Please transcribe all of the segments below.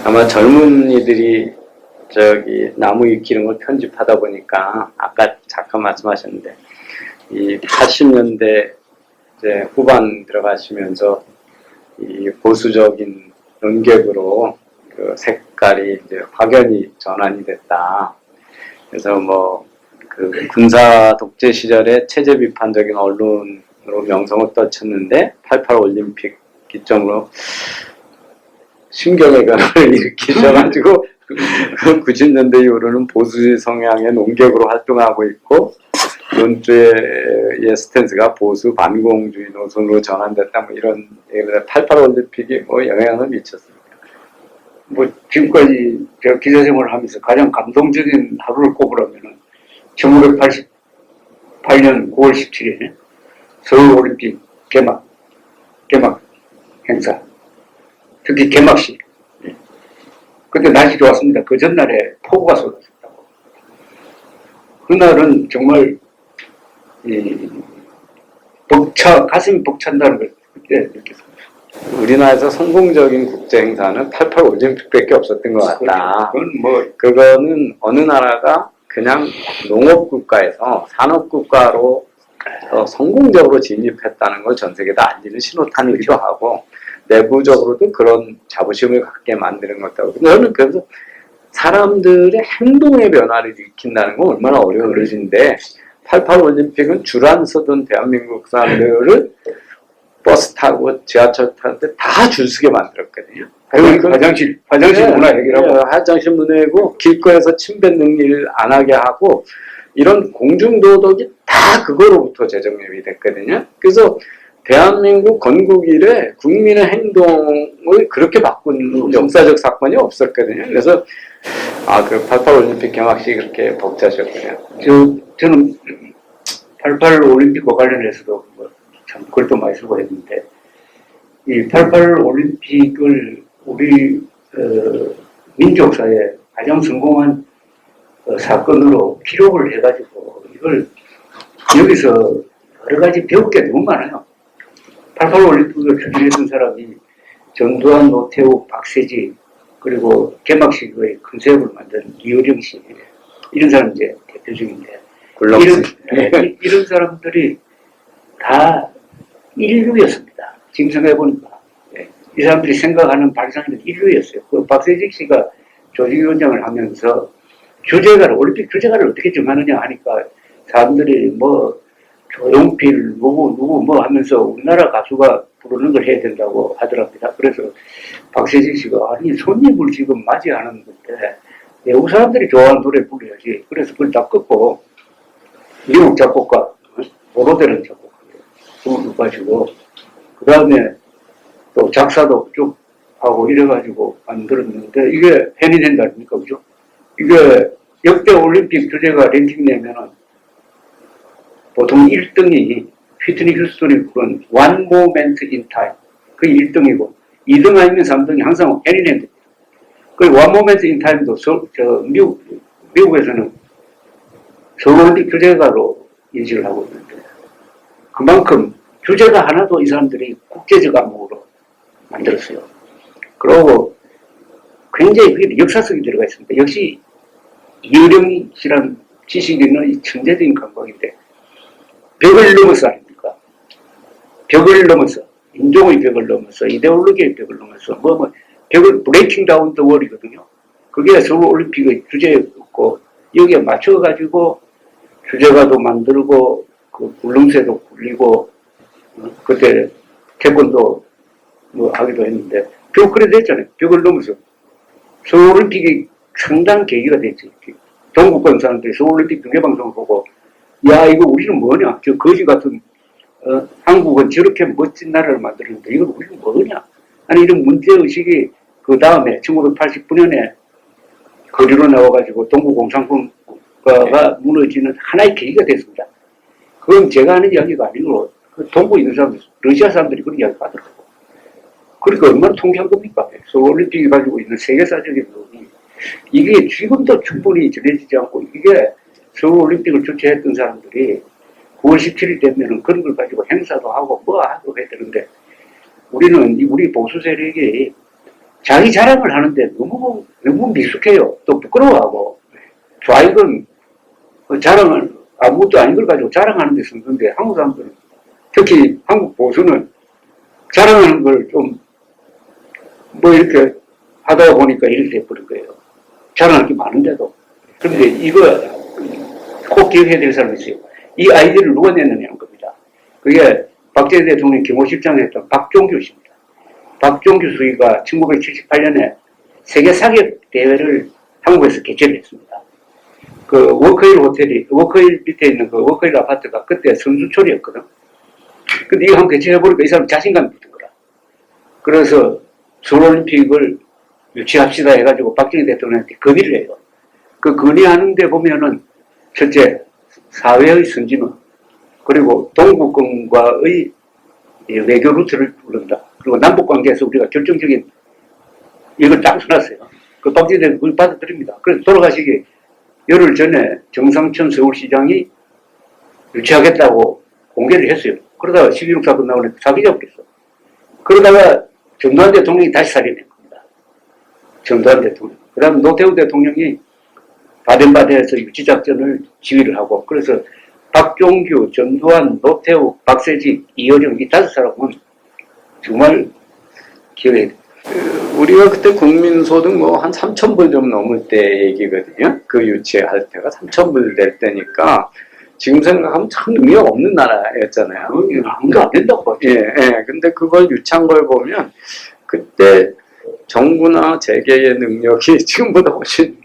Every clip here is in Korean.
아마 젊은이들이 저기 나무 익히는 걸 편집하다 보니까 아까 잠깐 말씀하셨는데 이 80년대 이제 후반 들어가시면서 이 보수적인 논객으로 그 색깔이 이제 확연히 전환이 됐다. 그래서 뭐 그 군사 독재 시절에 체제 비판적인 언론으로 명성을 떨쳤는데 88 올림픽 기점으로 신경의 변화를 일으키셔가지고 90년대 이후로는 보수 성향의 논객으로 활동하고 있고 논조의 스탠스가 보수 반공주의 노선으로 전환됐다 뭐 이런 88 올림픽이 뭐 영향을 미쳤습니다. 뭐 지금까지 제가 기자 생활을 하면서 가장 감동적인 하루를 꼽으라면은 1988년 9월 17일 서울 올림픽 개막 행사, 특히 개막식. 그때 날씨 좋았습니다. 그 전날에 폭우가 쏟아졌다고. 그날은 정말 가슴이 벅찬다는 걸 그때 느꼈습니다. 우리나라에서 성공적인 국제 행사는 88 올림픽밖에 없었던 것 같다. 그거는 어느 나라가 그냥 농업 국가에서 산업 국가로 성공적으로 진입했다는 걸 전 세계에 다 알리는 신호탄이기도 하고 내부적으로도 그런 자부심을 갖게 만드는 것이고. 저는 그래서 사람들의 행동의 변화를 일으킨다는 건 얼마나 어려운 일인데 88 올림픽은 줄 안 서던 대한민국 사람들을 버스 타고 지하철 타는데 다 줄 서게 만들었거든요. 화장실 문화 해결하고 화장실 문화고 길거리에서 침 뱉는 일 안 하게 하고 이런 공중도덕이 다 그거로부터 재정립이 됐거든요. 그래서 대한민국 건국 이래 국민의 행동을 그렇게 바꾼 역사적 사건이 없었거든요. 그래서 그 88 올림픽 개막식이 그렇게 벅차셨군요. 저는 88 올림픽과 관련해서도 참 글도 많이 쓰고 했는데 이 88 올림픽을 우리 민족사에 가장 성공한 사건으로 기록을 해가지고 이걸 여기서 여러 가지 배울 게 너무 많아요. 88 올림픽을 추진했던 사람이 전두환, 노태우, 박세지 그리고 개막식의 컨셉을 만든 이효령 씨 이런 사람 이제 대표적인데 이런 사람들이 다 인류였습니다. 지금 생각해보니까 이 사람들이 생각하는 발상은 인류였어요. 그 박세직 씨가 조직위원장을 하면서 올림픽 주제가를 어떻게 정하느냐 하니까 사람들이 뭐 조용필 누구 뭐 하면서 우리나라 가수가 부르는 걸 해야 된다고 하더랍니다. 그래서 박세직 씨가 아니 손님을 지금 맞이하는 건데 외국 사람들이 좋아하는 노래 불러야지. 그래서 그걸 다 끊고 미국 작곡가 보로데는 작곡가를 가지고 그 다음에 또 작사도 쭉 하고 이래가지고 만들었는데 이게 해니랜드 아닙니까? 그죠? 이게 역대 올림픽 주제가 랭킹 내면은 보통 1등이 휘트니 휴스턴이 부른 One Moment in Time 그게 1등이고 2등 아니면 3등이 항상 해니랜드입니다. 그 One Moment in Time도 미국에서는 서울올림픽 주제가로 인식을 하고 있는데 그만큼 주제가 하나도 이 사람들이 국제적 안목으로 만들었어요. 그리고 굉장히 그게 역사 속에 들어가 있습니다. 역시 이효령 씨란 지식 있는 천재적인 감각인데 벽을 넘어서 아닙니까? 벽을 넘어서 인종의 벽을 넘어서 이데올로기의 벽을 넘어서 벽을 브레이킹 다운 더 월이거든요. 그게 서울올림픽의 주제였고 여기에 맞춰가지고 주제가도 만들고 그 굴릉새도 굴리고 그때 태권도 뭐 하기도 했는데 벽 그래 됐잖아요. 벽을 넘어서 서울올림픽이 상당한 계기가 됐지. 동국권 사람들이 서울올림픽 중계방송을 보고 야 이거 우리는 뭐냐 저 거지 같은 한국은 저렇게 멋진 나라를 만들었는데 이건 우리는 뭐냐 아니 이런 문제의식이 그 다음에 1989년에 거리로 나와가지고 동구공산국가가 무너지는 하나의 계기가 됐습니다. 그건 제가 하는 이야기가 아니고 그 동구에 있는 사람들 러시아 사람들이 그런 이야기를 하더라고요. 그러니까 얼마나 통쾌한 겁니까? 서울올림픽이 가지고 있는 세계사적인 논이 이게 지금도 충분히 전해지지 않고 이게 서울올림픽을 주최했던 사람들이 9월 17일 되면은 그런 걸 가지고 행사도 하고 뭐 하고 해야 되는데 우리는 우리 보수 세력이 자기 자랑을 하는데 너무 미숙해요. 또 부끄러워하고. 좌익은 자랑을, 아무것도 아닌 걸 가지고 자랑하는 데 쓰는데, 한국 사람들은, 특히 한국 보수는 자랑하는 걸 좀, 이렇게 하다 보니까 이렇게 돼버린 거예요. 자랑할 게 많은데도. 그런데 이거 꼭 기억해야 될 사람이 있어요. 이 아이디어를 누가 냈느냐는 겁니다. 그게 박정희 대통령 기모실장에 했던 박종규 씨입니다. 박종규 수위가 1978년에 세계 사격 대회를 한국에서 개최를 했습니다. 그 워커힐 밑에 있는 그 워커힐 아파트가 그때 선수촌이었거든. 근데 이거 한번 개최해보니까 이 사람 자신감이 붙은 거라. 그래서 서울올림픽을 유치합시다 해가지고 박정희 대통령한테 건의를 해요. 그 건의하는데 보면은 첫째 사회의 선진화, 그리고 동북권과의 외교 루트를 부른다. 그리고 남북관계에서 우리가 결정적인 이걸 딱 써놨어요. 그 박정희 대통령이 그걸 받아들입니다. 그래서 돌아가시기 열흘 전에 정상천 서울시장이 유치하겠다고 공개를 했어요. 그러다가 11.6 사건 나오니까 사기자 버렸어. 그러다가 전두환 대통령이 다시 살인한 겁니다. 전두환 대통령. 그 다음 노태우 대통령이 바덴바덴에서 유치작전을 지휘를 하고, 그래서 박종규, 전두환, 노태우, 박세직, 이어령 이 5사람은 정말 기억해야 돼요. 우리가 그때 국민소득 한 3,000불 좀 넘을 때 얘기거든요. 그 유치할 때가 3,000불 될 때니까 지금 생각하면 참 의미가 없는 나라였잖아요. 아무도 안 된다고. 예. 근데 그걸 유치한 걸 보면 그때 정부나 재계의 능력이 지금보다 훨씬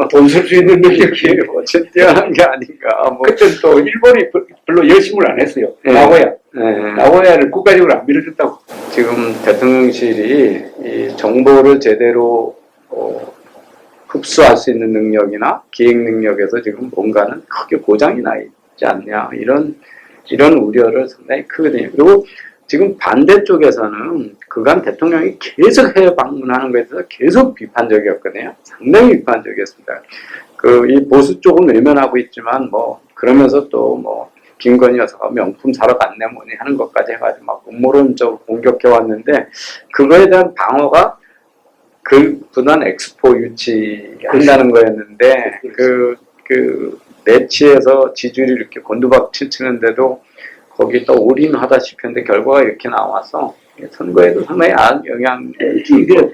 돈 쓸 수 있는 능력이 훨씬 뛰어난 게 아닌가. 그때는 또 일본이 별로 열심을 안 했어요. 나고야를 국가적으로 안 밀어줬다고. 지금 대통령실이 이 정보를 제대로 흡수할 수 있는 능력이나 기획 능력에서 지금 뭔가는 크게 고장이 나 있지 않냐, 이런 우려를 상당히 크거든요. 그리고 지금 반대쪽에서는 그간 대통령이 계속 해외 방문하는 것에 대해서 계속 비판적이었거든요. 상당히 비판적이었습니다. 이 보수 쪽은 외면하고 있지만 그러면서 또 김건희 여사가 명품 사러 갔네 뭐니 하는 것까지 해가지고 막 음모론적으로 공격해 왔는데, 그거에 대한 방어가 부단 엑스포 유치한다는 거였는데, 매치에서 지지율이 이렇게 곤두박질 치는데도 거기 또 올인하다시피 했는데 결과가 이렇게 나와서 선거에도 상당히 영향이 이게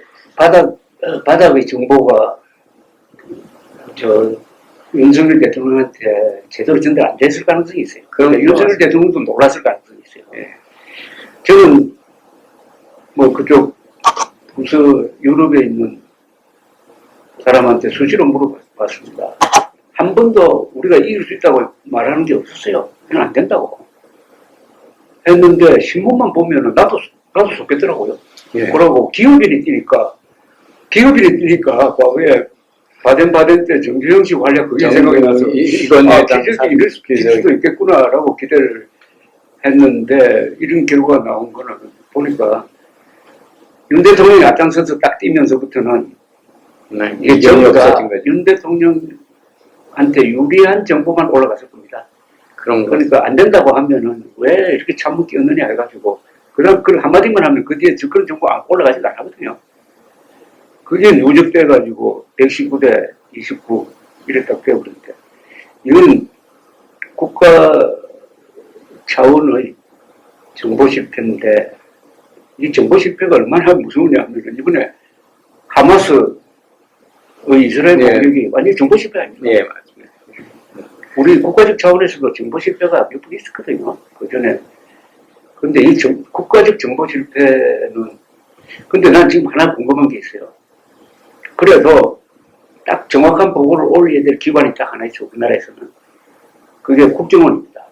바닥의 정보가 윤석열 대통령한테 제대로 전달 안 됐을 가능성이 있어요. 그런데 윤석열 대통령도 놀랐을 가능성이 있어요. 예. 저는 그쪽 유럽에 있는 사람한테 수시로 물어봤습니다. 한 번도 우리가 이길 수 있다고 말하는 게 없었어요. 그냥 안 된다고 했는데, 신문만 보면은 나도 속겠더라고요. 예. 그러고 기업인이 뛰니까 과거에 바덴바덴 때 정주영식 관련 그게 생각이 나서 이건 이럴 수도 있겠구나라고 기대를 했는데, 이런 결과가 나온 거는 보니까 윤 대통령이 앞장서서 딱 뛰면서부터는 이게 전부 다 윤 대통령한테 유리한 정보만 올라갔을 겁니다. 그러니까 안 된다고 하면은 왜 이렇게 참고 뛰었느냐 해가지고 그런 한마디만 하면 그 뒤에 그런 정보가 올라가지도 않거든요. 그게 누적돼가지고 119대 29 이랬다고 되어버렸는데, 이건 국가 차원의 정보 실패인데, 이 정보 실패가 얼마나 무서우냐 하면 이번에 하마스의 이스라엘 공격이 완전히 정보 실패 아닙니까? 예, 맞습니다. 우리 국가적 차원에서도 정보 실패가 몇 번 있었거든요. 그 전에. 근데 이 국가적 정보 실패는, 근데 난 지금 하나 궁금한 게 있어요. 그래도 딱 정확한 보고를 올려야 될 기관이 딱 하나 있어, 우리나라에서는. 그게 국정원입니다.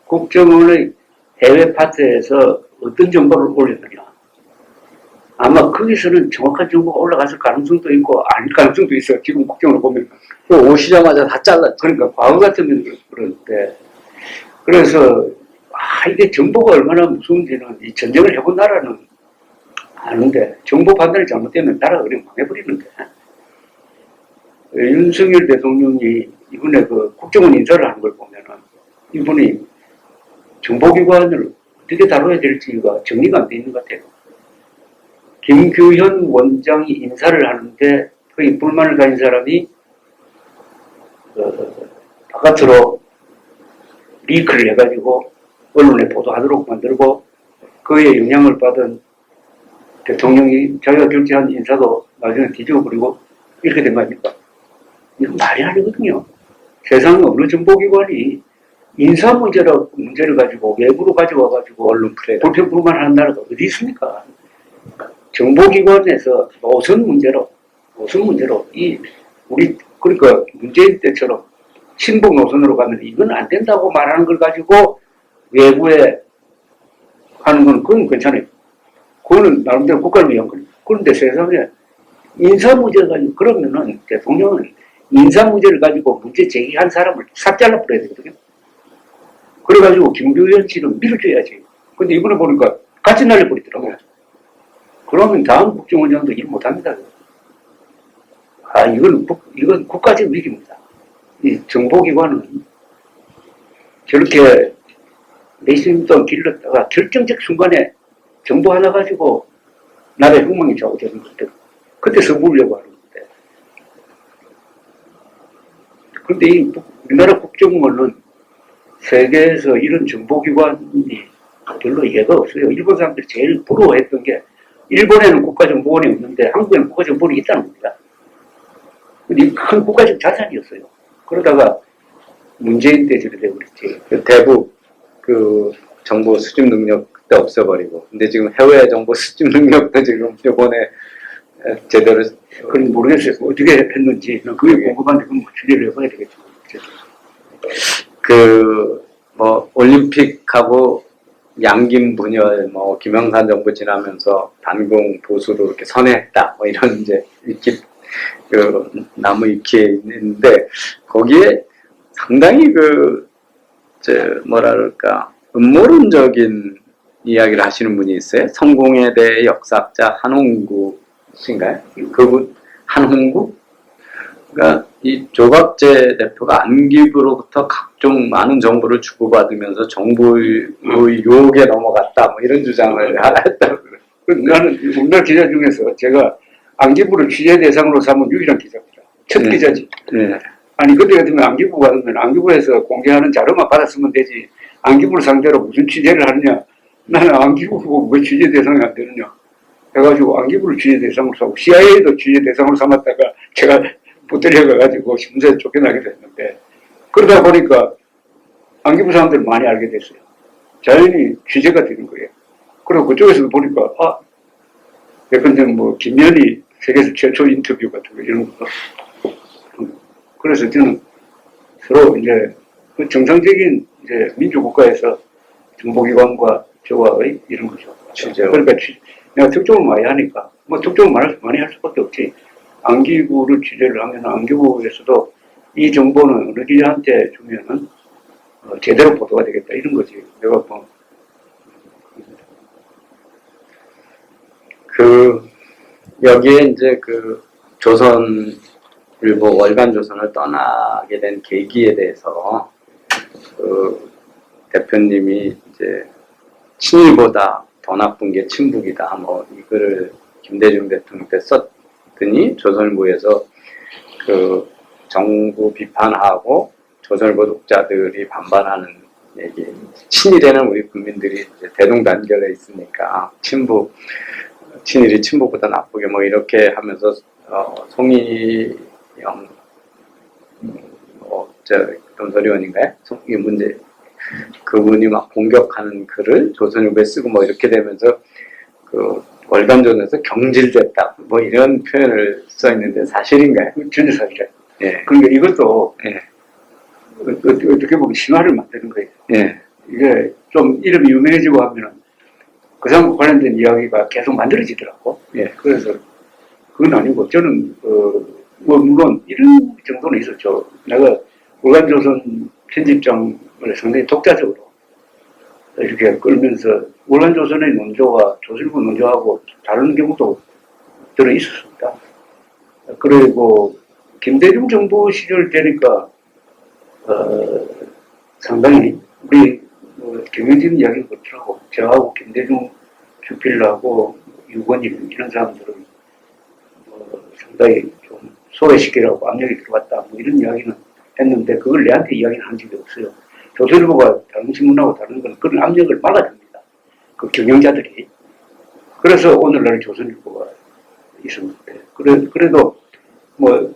국정원의 해외 파트에서 어떤 정보를 올렸느냐. 아마 거기서는 정확한 정보가 올라갔을 가능성도 있고 아닐 가능성도 있어요. 지금 국정원을 보면. 오시자마자 다 잘랐죠. 그러니까 과거 같으면 그런데, 그래서 이게 정보가 얼마나 무서운지는 이 전쟁을 해본 나라는 아는데, 정보 판단이 잘못되면 나라가 그냥 망해버리는데, 윤석열 대통령이 이번에 국정원 인사를 한 걸 보면은 이분이 정보기관을 어떻게 다뤄야 될지가 정리가 안 돼 있는 것 같아요. 김규현 원장이 인사를 하는데 거의 불만을 가진 사람이 바깥으로 리크를 해가지고 언론에 보도하도록 만들고 그에 영향을 받은 대통령이 자기가 결제한 인사도 나중에 뒤집어버리고 이렇게 된 거 아닙니까? 이거 말이 아니거든요. 세상 어느 정보기관이 인사 문제를 가지고 외부로 가져와가지고 언론 플레이 불평불만하는 나라가 어디 있습니까? 정보기관에서 노선 문제로 우리 그러니까 문재인 때처럼 친북 노선으로 가면 이건 안 된다고 말하는 걸 가지고 외부에 하는 건 그건 괜찮아요. 그거는 나름대로 국가를 위한 거니까. 그런데 세상에 인사 문제를 가지고 그러면은 대통령은 인사 문제를 가지고 문제 제기한 사람을 싹 잘라버려야 되거든요. 그래가지고 김규현 씨는 밀어줘야지. 근데 이번에 보니까 같이 날려버리더라고요. 그러면 다음 국정원장도 일 못합니다. 아, 이건 국가적 위기입니다. 이 정보기관은 저렇게 내심 동안 길렀다가 결정적 순간에 정보 하나 가지고 나라의 흥망이 좌우되는 것들. 그때 서부려고 하는 건데. 그런데 이 우리나라 국정원은 세계에서 이런 정보기관이 별로 이해가 없어요. 일본 사람들이 제일 부러워했던 게 일본에는 국가정보원이 없는데 한국에는 국가정보원이 있다는 겁니다. 근데 이 큰 국가적 자산이었어요. 그러다가 문재인 때 저래 돼버렸지. 대북 그 정보 수집 능력 그때 없애버리고. 근데 지금 해외 정보 수집 능력도 지금 이번에 제대로. 그건 모르겠어요. 어떻게 했는지. 그게 궁금한데 그건 추리를 해봐야 되겠죠. 뭐 올림픽하고 양김 분열, 뭐 김영삼 정부 지나면서 반공 보수로 이렇게 선회했다, 뭐 이런 이제 나무 위키에 있는데 거기에 상당히 뭐라 그럴까 음모론적인 이야기를 하시는 분이 있어요. 성공에 대해 역사학자 한홍구 씨인가요? 그분 한홍구? 그러니까 이 조갑재 대표가 안기부로부터 각종 많은 정보를 주고받으면서 정보의 유혹에 넘어갔다, 뭐 이런 주장을 했다고 그래요. 나는 우리나라 기자 중에서 제가 안기부를 취재 대상으로 삼은 유일한 기자입니다. 첫 기자지. 아니 그때 같으면 안기부 받으면 안기부에서 공개하는 자료만 받았으면 되지. 안기부를 상대로 무슨 취재를 하느냐. 나는 안기부 왜 취재 대상이 안 되느냐. 해가지고 안기부를 취재 대상으로 삼고 CIA도 취재 대상으로 삼았다가 제가 붙들려가가지고 심사에 쫓겨나게 됐는데 그러다 보니까 안기부 사람들 많이 알게 됐어요. 자연히 취재가 되는 거예요. 그리고 그쪽에서도 보니까 예컨대 뭐 김연희 세계에서 최초 인터뷰 같은 거 이런 거. 그래서 저는 서로 이제 그 정상적인 이제 민주국가에서 정보기관과 저와의 이런 거죠. 그러니까 내가 특종을 많이 하니까 뭐 특종을 많이 할 수밖에 없지. 안기부를 취재를 하면 안기부에서도 이 정보는 어느 기자한테 주면은 제대로 보도가 되겠다 이런 거지. 내가 뭐 여기에 이제 조선일보 월간조선을 떠나게 된 계기에 대해서 대표님이 이제 친일보다 더 나쁜 게 친북이다, 뭐 이 글을 김대중 대통령 때 썼더니 조선일보에서 정부 비판하고 조선일보 독자들이 반발하는 얘기, 친일에는 우리 국민들이 이제 대동단결해 있으니까 친일이 친북보다 나쁘게 뭐 이렇게 하면서 송이영 논설위원인가요? 이 문제 그분이 막 공격하는 글을 조선일보에 쓰고 뭐 이렇게 되면서 월간조선에서 경질됐다 뭐 이런 표현을 써 있는데 사실인가요? 전혀 사실이에요. 예. 그러니까 이것도 어떻게 보면 신화를 만드는 거예요. 예. 이게 좀 이름이 유명해지고 하면은 그 사람과 관련된 이야기가 계속 만들어지더라고. 예. 그래서 그건 아니고 저는 뭐 물론 이런 정도는 있었죠. 내가 월간조선 편집장을 상당히 독자적으로 이렇게 끌면서 월간조선의 논조와 조선일보 논조하고 다른 경우도 들어 있었습니다. 그리고 김대중 정부 시절 되니까 상당히 우리 김영진 이야기가 그렇더라고. 저하고 김대중 주필하고 유건일 이런 사람들은 상당히 좀 소외시키라고 압력이 들어왔다 뭐 이런 이야기는 했는데 그걸 내한테 이야기는 한 적이 없어요. 조선일보가 다른 신문하고 다른 건 그런 압력을 막아줍니다. 그 경영자들이. 그래서 오늘날 조선일보가 있었는데 그래도 뭐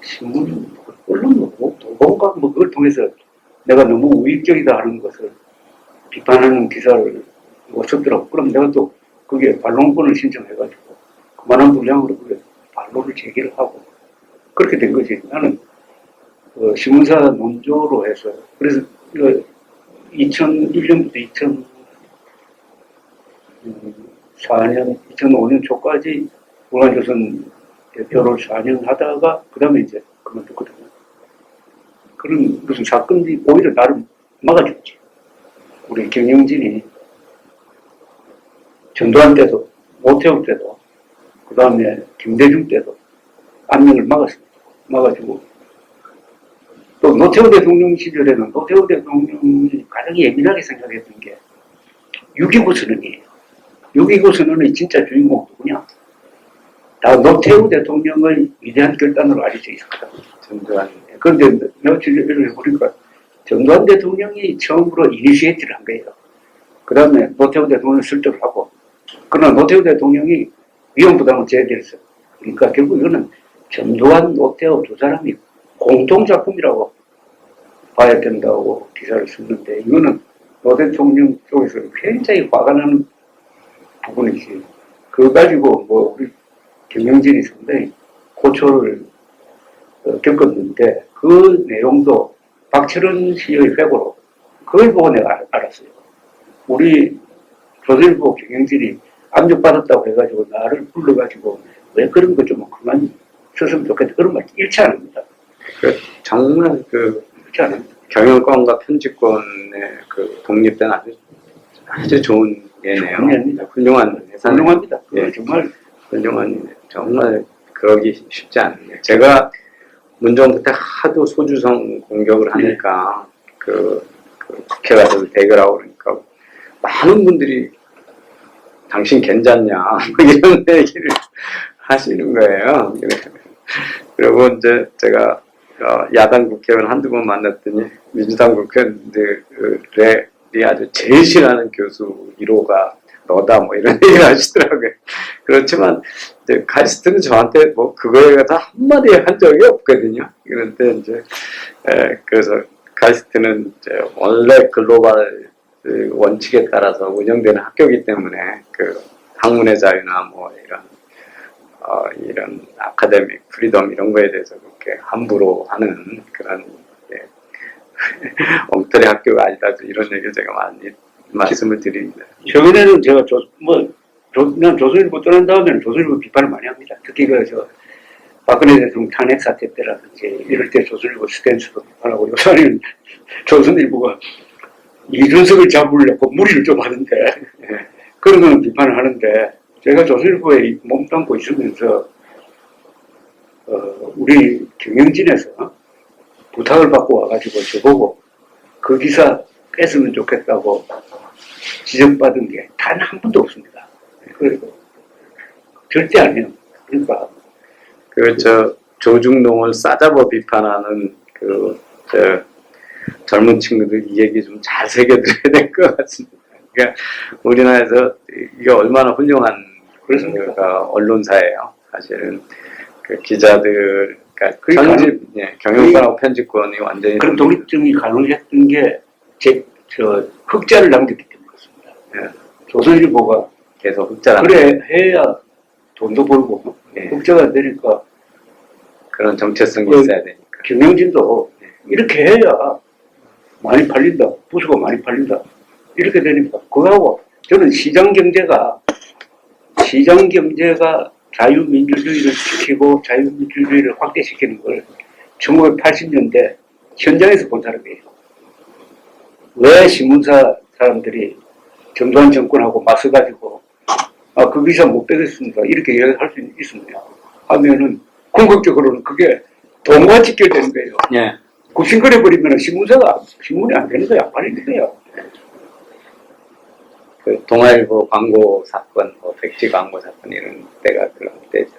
신문 언론 뭐 도봉과 뭐 그걸 통해서 내가 너무 우익적이다 하는 것을 비판하는 기사를 썼더라고. 그럼 내가 또 그게 반론권을 신청해가지고 그만한 분량으로 그게 반론을 제기를 하고 그렇게 된 거지. 나는 신문사 논조로 해서 그래서 2001년부터 2004년, 2005년 초까지 문화조선 대표를 4년 하다가 그 다음에 이제 그만뒀거든요. 그런 무슨 사건이 오히려 나를 막아줬지. 우리 경영진이 전두환 때도 노태우 때도 그 다음에 김대중 때도 압력을 막았습니다. 막아주고 또 노태우 대통령 시절에는 노태우 대통령이 가장 예민하게 생각했던 게 6.29 선언이에요. 6.29 선언의 진짜 주인공 누구냐? 다 노태우 대통령의 위대한 결단으로 알려져 있었거든요. 전두환. 그런데 며칠을 해보니까 전두환 대통령이 처음으로 이니시에이트를 한 거예요. 그 다음에 노태우 대통령을 설득을 하고 그러나 노태우 대통령이 위험부담을 제기했어요. 그러니까 결국 이거는 전두환, 노태우 두 사람이 공동작품이라고 봐야 된다고 기사를 썼는데 이거는 노 대통령 쪽에서 굉장히 화가 나는 부분이지. 그거 가지고 뭐 우리 김영진이 상당히 고초를 겪었는데 그 내용도 박철원 씨의 회고로 그걸 보고 내가 알았어요. 우리 조선일보 김영진이 압력받았다고 해가지고 나를 불러가지고 왜 그런 거 좀 그만 썼으면 좋겠다. 그런 말 일치 안 합니다. 정말 일치 안 합니다. 경영권과 편집권의 독립된 아주 좋은 예네요. 훌륭한 회사네요. 훌륭합니다. 예, 정말 훌륭한, 정말 그러기 쉽지 않네요. 제가 문정부 때 하도 소주성 공격을 하니까 국회 가서 대결하고 그러니까 많은 분들이 당신 괜찮냐 이런 얘기를 하시는 거예요. 그리고 이제 제가 야당 국회의원 한두 번 만났더니 민주당 국회의원들이 아주 제일 싫어하는 교수 1호가 너다 뭐 이런 얘기를 하시더라고요. 그렇지만 이제 카이스트는 저한테 뭐 그거에 대해서 한마디 한 적이 없거든요. 그런데 이제 그래서 카이스트는 이제 원래 글로벌 원칙에 따라서 운영되는 학교이기 때문에 학문의 자유나 뭐 이런 아카데믹 프리덤 이런 거에 대해서 그렇게 함부로 하는 그런 엉터리 학교가 아니다 이런 얘기를 제가 많이 말씀을 드립니다. 최근에는 제가 난 조선일보 떠난 다음에는 조선일보 비판을 많이 합니다. 특히 박근혜 대통령 탄핵 사태 때라든지 이럴 때 조선일보 스탠스도 비판하고 요새는 조선일보가 이준석을 잡으려고 무리를 좀 하는데 그런 건 비판을 하는데 제가 조선일보에 몸담고 있으면서 우리 경영진에서 부탁을 받고 와가지고 저보고 그 기사 뺐으면 좋겠다고 지적받은 게 단 한 번도 없습니다. 그리고 절대 안 해요. 그러니까 조중동을 싸잡아 비판하는 젊은 친구들 이 얘기 좀 잘 새겨드려야 될 것 같습니다. 그러니까 우리나라에서 이게 얼마나 훌륭한 언론사예요. 사실은 기자들, 편집, 경영권하고 편집권이 완전히 그런 독립성이 가능했던 게 흑자를 남겼기 때문에 그렇습니다. 조선일보가 계속 흑자를 그래 해야 돈도 벌고 흑자가 되니까 그런 정체성이 있어야 되니까. 경영진도 이렇게 해야 많이 팔린다. 부수가 많이 팔린다. 이렇게 되니까 그거하고 저는 시장 경제가 자유민주주의를 지키고 자유민주주의를 확대시키는 걸 1980년대 현장에서 본 사람이에요. 왜 신문사 사람들이 전두환 정권하고 맞서가지고 그 기사 못 빼겠습니다. 이렇게 이야기할 수 있었냐 하면은 궁극적으로는 그게 돈과 직결되는 거예요. 예. 굽신거려버리면 신문이 안 되는 거야. 안 팔리는 거야. 그 동아일보 광고 사건, 백지 광고 사건 이런 때가 그런 때죠.